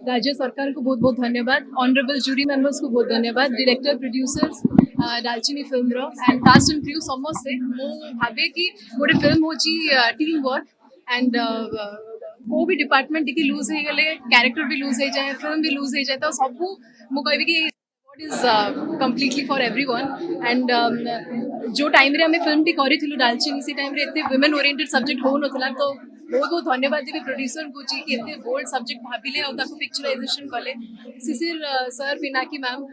राज्य सरकार को बहुत बहुत धन्यवाद, ऑनरेबल जूरी मेंबर्स को बहुत धन्यवाद, डायरेक्टर प्रोड्यूसर्स दालचिनी फिल्म रो एंड कास्ट एंड क्रू समस्ते मु भावे कि गोटे फिल्म होची टीम वर्क एंड को भी डिपार्टमेंट टिके लूज हो गले कैरेक्टर भी लूज हो जाए फिल्म भी लूज हो जाए तो सब मु कहबी कि is completely for everyone and जो टाइम रे हमें फिल्म टी करी डालचिनी से टाइम रे एते वुमेन ओरिएंटेड सब्जेक्ट हो नथला तो बहुत बहुत धन्यवाद देवी प्रोड्यूसर को जी कि एते बोल्ड सब्जेक्ट भाबिले और ताको पिक्चराइजेशन कले Shishir sir Pinaki ma'am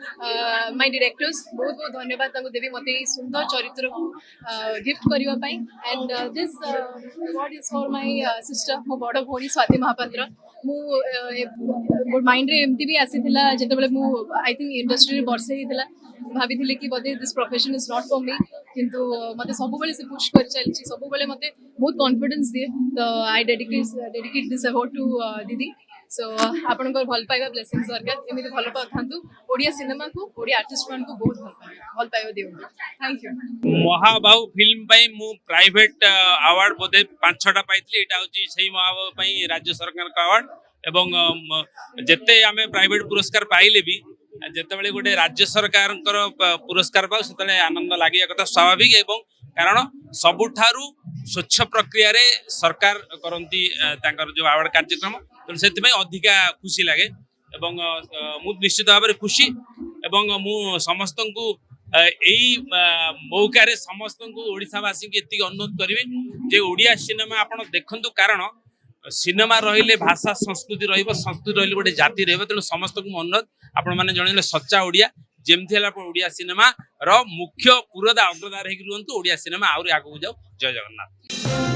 my directors बहुत बहुत धन्यवाद ताको देवी मते सुंदर चरित्र को गिफ्ट करिवा पई and this award is for my sister मो बड़ भोनी स्वाति महापात्र मो माइंड रे एमती भी आसीथिला जेते बेले मु आई थिंक इंडस्ट्री रे वर्षे हिथिला भाभी कि बोधे this profession is not for me किंतु मते सब बेले से पुश कर चलची सब बेले मते बहुत कॉन्फिडेंस दिए तो I dedicate this award to दीदी सो आपण को भल पाइबा ब्लेसिंग सरकार एमिति भल पाथांतु ओडिया सिनेमा को ओडिया आर्टिस्ट मान को बहुत भल पाइबा दियंतु थैंक यू महाबाहु फिल्म पई मु प्राइवेट अवार्ड बोधे 5-6टा पाइतली एटा होची सही महाबाहु पई राज्य सरकार का अवार्ड एवं जेते आमे प्राइवेट पुरस्कार पाइले भी जेतेबेले गोटे राज्य सरकार पुरस्कार पाऊ से आनंद लगे कथा स्वाभाविक एवं कारण सबुठारु स्वच्छ प्रक्रिया रे सरकार करती जो अवार्ड कार्यक्रम तो से अधिका खुशी लगे एवं मु निश्चित भाव में खुशी एवं मु समस्त को यही मौका समस्त को ओडिशावासी को एति अनुरोध करी जे ओडिया सिनेमा आपण देखंतु कारण सिनेमा रहिले भाषा संस्कृति रहिबो संस्कृति रहिले गोटे जाति रहिबो तेणु समस्त को अनुरोध आपण माने जणले सच्चा ओडिया जेमथि हला ओडिया सिनेमा रो मुख्य पुरोधा अग्रदार हेकि रुहंतु ओडिया सिनेमा आउरी आगु जाऊ जय जगन्नाथ।